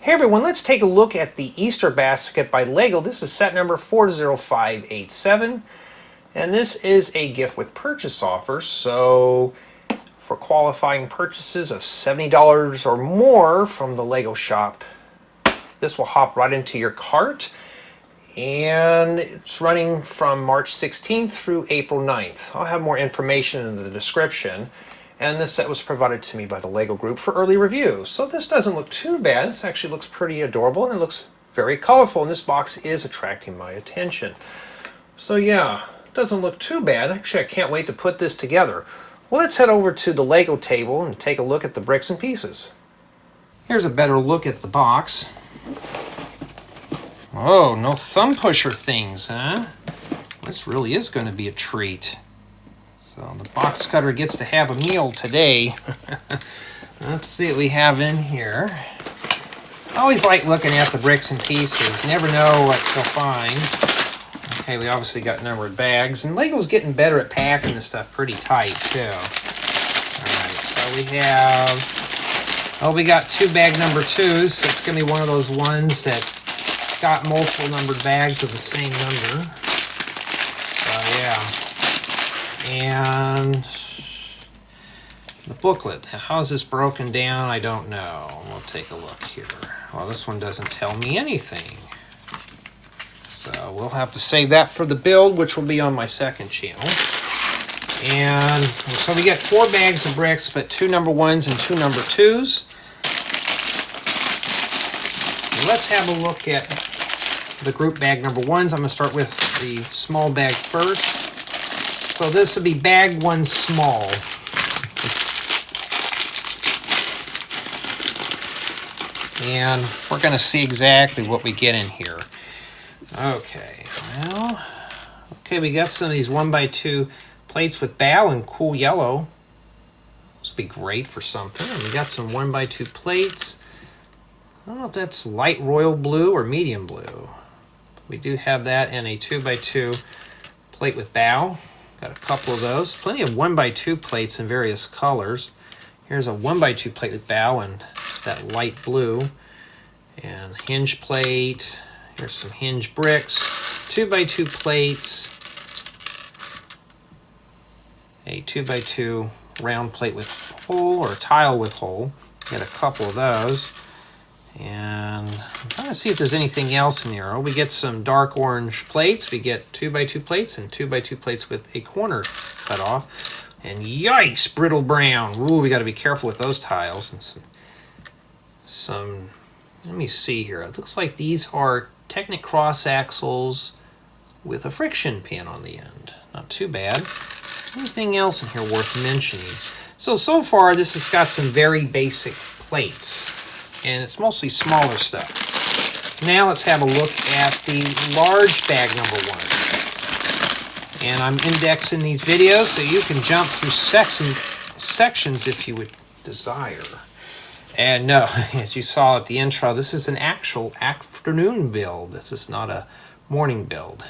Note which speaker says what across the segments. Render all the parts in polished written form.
Speaker 1: Hey everyone, let's take a look at the Easter basket by LEGO. This is set number 40587, and this is a gift with purchase offer. So for qualifying purchases of $70 or more from the LEGO shop, this will hop right into your cart. And it's running from March 16th through April 9th. I'll have more information in the description. And this set was provided to me by the LEGO group for early review. So this doesn't look too bad. This actually looks pretty adorable and it looks very colorful. And this box is attracting my attention. So yeah, doesn't look too bad. Actually, I can't wait to put this together. Well, let's head over to the LEGO table and take a look at the bricks and pieces. Here's a better look at the box. Oh, no thumb pusher things, huh? This really is going to be a treat. So the box cutter gets to have a meal today. Let's see what we have in here. I always like looking at the bricks and pieces. Never know what you'll find. Okay, we obviously got numbered bags. And LEGO's getting better at packing this stuff pretty tight, too. Alright, so we have... Oh, we got two bag number 2s. So it's going to be one of those ones that's got multiple numbered bags of the same number. So, yeah. And the booklet. How is this broken down? I don't know. We'll take a look here. Well, this one doesn't tell me anything. So we'll have to save that for the build, which will be on my second channel. And so we get 4 bags of bricks, but 2 number 1s and 2 number 2s. Let's have a look at the group bag number 1s. I'm going to start with the small bag first. So this will be bag 1 small. And we're going to see exactly what we get in here. Okay, well, okay, we got some of these 1x2 plates with bow and cool yellow. This would be great for something. And we got some 1x2 plates. I don't know if that's light royal blue or medium blue. We do have that in a 2x2 plate with bow. Got a couple of those. Plenty of 1x2 plates in various colors. Here's a 1x2 plate with bow and that light blue. And hinge plate. Here's some hinge bricks. 2x2 plates. A 2x2 round plate with hole or tile with hole. Got a couple of those. And I'm trying to see if there's anything else in here. Oh, we get some dark orange plates. We get 2x2 plates and 2x2 plates with a corner cut off. And yikes, brittle brown. Ooh, we got to be careful with those tiles. And some, let me see here. It looks like these are Technic cross axles with a friction pin on the end. Not too bad. Anything else in here worth mentioning? So far this has got some very basic plates. And it's mostly smaller stuff. Now let's have a look at the large bag number 1. And I'm indexing these videos so you can jump through sections if you would desire. And no, as you saw at the intro, this is an actual afternoon build. This is not a morning build.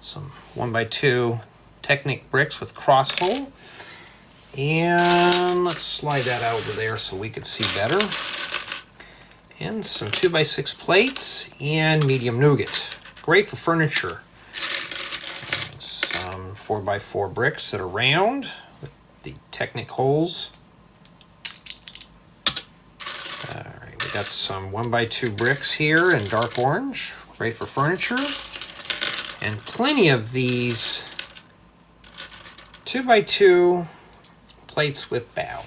Speaker 1: Some 1x2 Technic bricks with cross hole. And let's slide that out over there so we can see better. And some 2x6 plates and medium nougat. Great for furniture. And some 4x4 bricks that are round with the Technic holes. Alright, we got some 1x2 bricks here in dark orange. Great for furniture. And plenty of these 2x2 plates with bow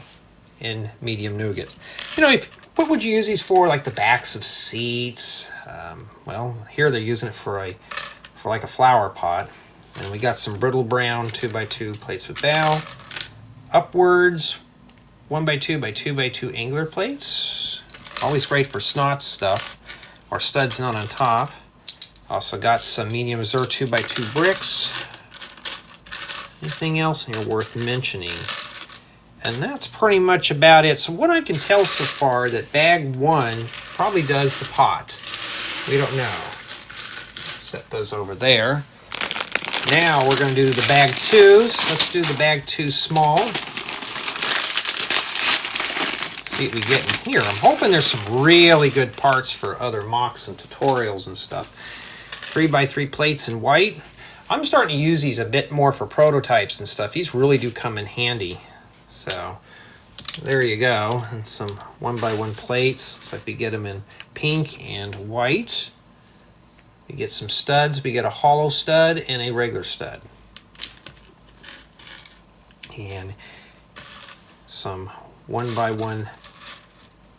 Speaker 1: in medium nougat. You know, what would you use these for? Like the backs of seats. Well, here they're using it for like a flower pot. And we got some brittle brown 2x2 plates with bow. Upwards 1x2 by 2x2 angler plates. Always great for snot stuff or studs not on top. Also got some medium Zur 2x2 bricks. Anything else in here worth mentioning? And that's pretty much about it. So what I can tell so far that bag 1 probably does the pot. We don't know. Set those over there. Now we're going to do the bag 2s. Let's do the bag 2 small. see what we get in here. I'm hoping there's some really good parts for other mocks and tutorials and stuff. 3x3 plates in white. I'm starting to use these a bit more for prototypes and stuff. These really do come in handy. So there you go. And some 1x1 plates. Looks like we get them in pink and white. We get some studs. We get a hollow stud and a regular stud. And some 1x1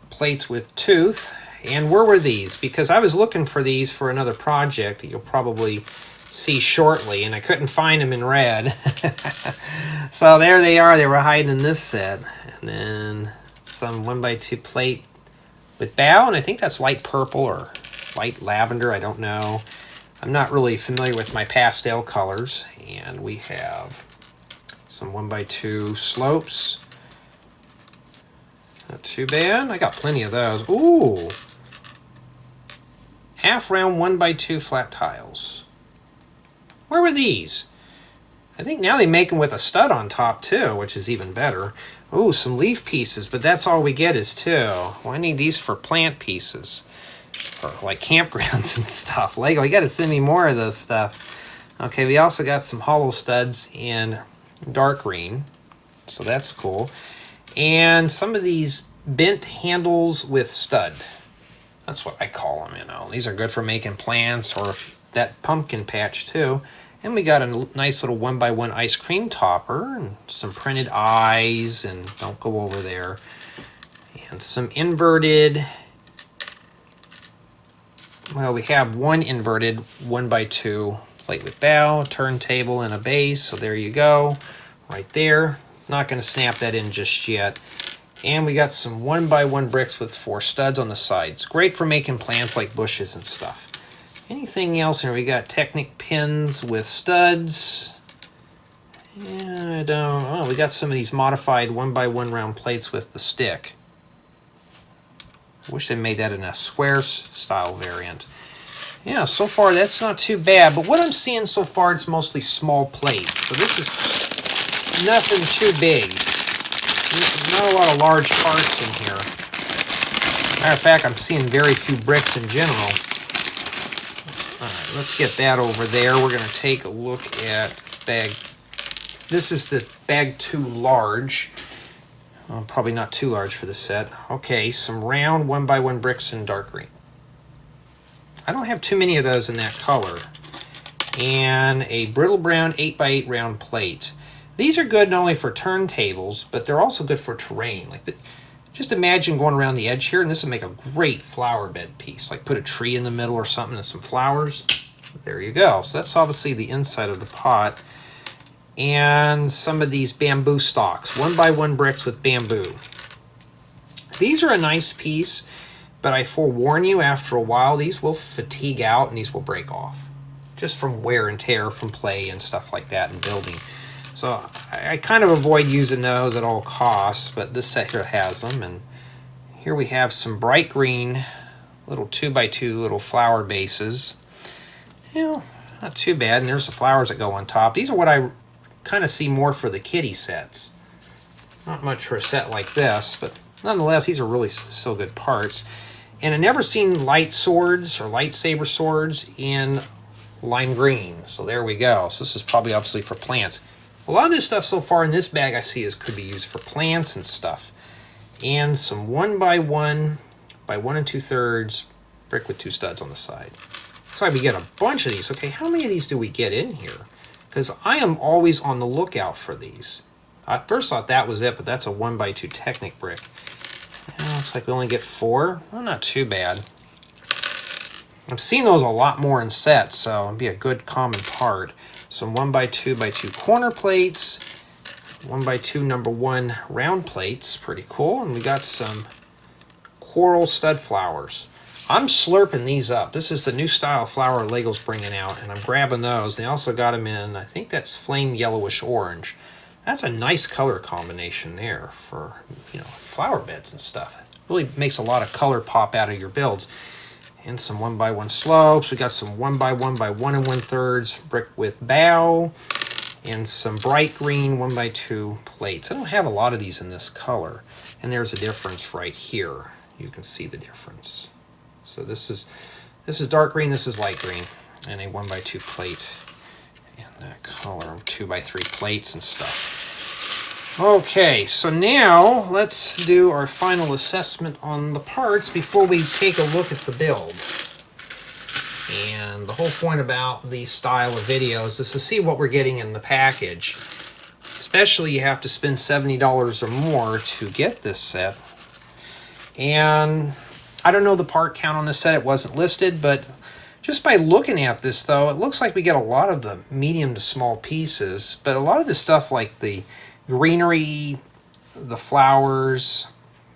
Speaker 1: plates with tooth. And where were these? Because I was looking for these for another project that you'll probably see shortly, and I couldn't find them in red. So there they are. They were hiding in this set. And then some 1x2 plate with bow, and I think that's light purple or light lavender. I don't know. I'm not really familiar with my pastel colors. And we have some 1x2 slopes. Not too bad. I got plenty of those. Ooh. Half round 1x2 flat tiles. Where were these? I think now they make them with a stud on top too, which is even better. Ooh, some leaf pieces, but that's all we get is 2. Well, I need these for plant pieces. For like campgrounds and stuff. Lego, you gotta send me more of this stuff. Okay, we also got some hollow studs in dark green. So that's cool. And some of these bent handles with stud. That's what I call them, you know. These are good for making plants or that pumpkin patch too. And we got a nice little 1x1 ice cream topper and some printed eyes, and don't go over there. And some inverted, well, we have one inverted 1x2 plate with bow, turntable, and a base. So there you go, right there. Not going to snap that in just yet. And we got some 1x1 bricks with 4 studs on the sides. Great for making plants like bushes and stuff. Anything else here? We got Technic pins with studs. Yeah, I don't. Oh, we got some of these modified 1x1 round plates with the stick. I wish they made that in a square style variant. Yeah, so far that's not too bad. But what I'm seeing so far, it's mostly small plates. So this is nothing too big. There's not a lot of large parts in here. Matter of fact, I'm seeing very few bricks in general. Alright, let's get that over there. We're going to take a look at bag. This is the bag 2 large. Probably not too large for the set. Okay, some round 1x1 bricks in dark green. I don't have too many of those in that color. And a brittle brown 8x8 round plate. These are good not only for turntables, but they're also good for terrain. Just imagine going around the edge here, and this would make a great flower bed piece. Like put a tree in the middle or something and some flowers. There you go. So that's obviously the inside of the pot. And some of these bamboo stalks. 1x1 bricks with bamboo. These are a nice piece, but I forewarn you, after a while, these will fatigue out and these will break off. Just from wear and tear from play and stuff like that and building. So I kind of avoid using those at all costs, but this set here has them. And here we have some bright green little 2x2 little flower bases. You know, not too bad. And there's the flowers that go on top. These are what I kind of see more for the kitty sets. Not much for a set like this, but nonetheless, these are really still good parts. And I've never seen light swords or lightsaber swords in lime green. So there we go. So this is probably obviously for plants. A lot of this stuff so far in this bag I see could be used for plants and stuff. And some 1x1 by 1 2/3 brick with 2 studs on the side. So we get a bunch of these. Okay, how many of these do we get in here? Because I am always on the lookout for these. I first thought that was it, but that's a 1x2 Technic brick. Looks like we only get 4. Well, not too bad. I've seen those a lot more in sets, so it'd be a good common part. Some 1x2 corner plates, 1x2 number 1 round plates, pretty cool. And we got some coral stud flowers. I'm slurping these up. This is the new style flower Lego's bringing out, and I'm grabbing those. They also got them in, I think that's flame yellowish orange. That's a nice color combination there for, you know, flower beds and stuff. It really makes a lot of color pop out of your builds. And some 1x1 slopes. We got some 1x1 by 1 1/3 brick with bow. and some bright green 1x2 plates. I don't have a lot of these in this color, and there's a difference right here. You can see the difference. So this is dark green, this is light green, and a 1x2 plate in that color, 2x3 plates and stuff. Okay, so now let's do our final assessment on the parts before we take a look at the build. And the whole point about these style of videos is to see what we're getting in the package. Especially you have to spend $70 or more to get this set. And I don't know the part count on this set, it wasn't listed, but just by looking at this though, it looks like we get a lot of the medium to small pieces, but a lot of the stuff like the greenery, the flowers,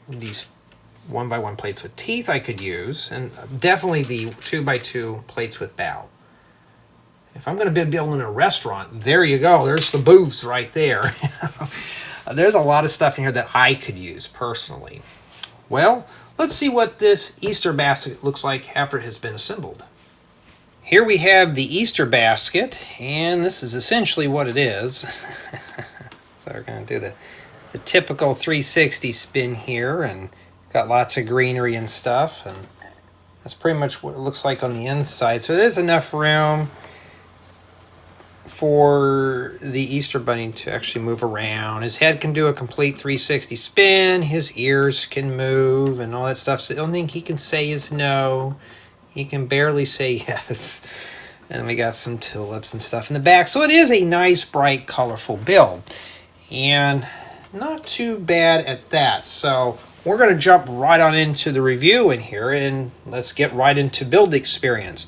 Speaker 1: these 1x1 plates with teeth I could use, and definitely the 2x2 plates with bow. If I'm going to be building a restaurant, there you go. There's the booths right there. There's a lot of stuff in here that I could use personally. Well, let's see what this Easter basket looks like after it has been assembled. Here we have the Easter basket, and this is essentially what it is. So we're going to do the typical 360 spin here, and got lots of greenery and stuff, and that's pretty much what it looks like on the inside. So there's enough room for the Easter Bunny to actually move around. His head can do a complete 360 spin, his ears can move and all that stuff. So the only thing he can say is no. He can barely say yes. And we got some tulips and stuff in the back. So it is a nice, bright, colorful build. And not too bad at that. So we're going to jump right on into the review in here, and let's get right into build experience.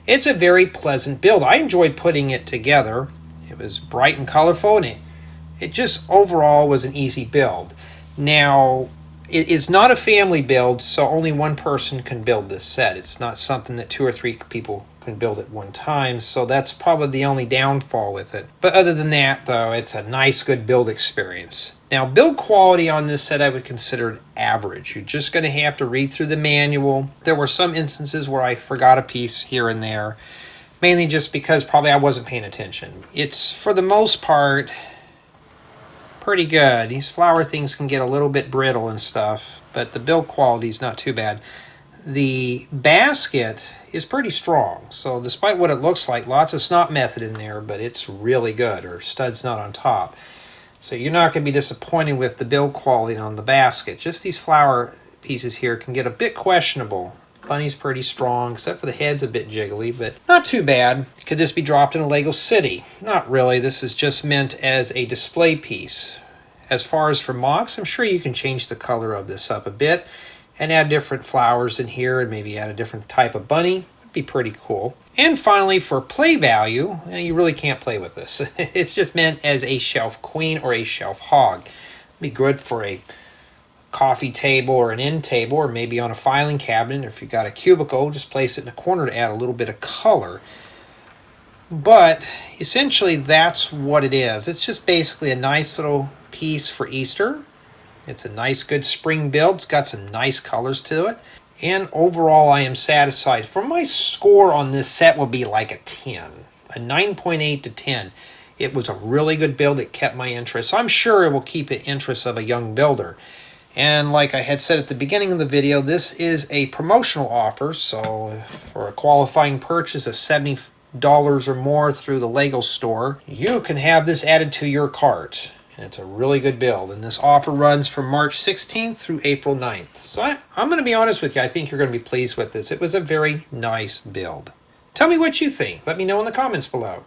Speaker 1: It's a very pleasant build. I enjoyed putting it together. It was bright and colorful, and it just overall was an easy build. Now, it is not a family build, so only one person can build this set. It's not something that 2 or 3 people can build at one time, so that's probably the only downfall with it. But other than that, though, it's a nice, good build experience. Now, build quality on this set I would consider average. You're just going to have to read through the manual. There were some instances where I forgot a piece here and there, mainly just because probably I wasn't paying attention. It's, for the most part, pretty good. These flower things can get a little bit brittle and stuff, but the build quality is not too bad. The basket is pretty strong, so despite what it looks like, lots of snot method in there, but it's really good, or studs not on top. So you're not going to be disappointed with the build quality on the basket. Just these flower pieces here can get a bit questionable. Bunny's pretty strong, except for the head's a bit jiggly, but not too bad. Could this be dropped in a Lego city? Not really. This is just meant as a display piece. As far as for mocks, I'm sure you can change the color of this up a bit and add different flowers in here and maybe add a different type of bunny. That'd be pretty cool. And finally, for play value, you really can't play with this. It's just meant as a shelf queen or a shelf hog. It'd be good for a coffee table or an end table, or maybe on a filing cabinet. If you've got a cubicle, just place it in a corner to add a little bit of color. But essentially, that's what it is. It's just basically a nice little piece for Easter. It's a nice, good spring build. It's got some nice colors to it. And overall, I am satisfied. For my score on this set will be like a 10. A 9.8 to 10. It was a really good build. It kept my interest. So I'm sure it will keep the interest of a young builder. And like I had said at the beginning of the video, this is a promotional offer. So for a qualifying purchase of $70 or more through the Lego store, you can have this added to your cart. And it's a really good build. And this offer runs from March 16th through April 9th. So I'm going to be honest with you. I think you're going to be pleased with this. It was a very nice build. Tell me what you think. Let me know in the comments below.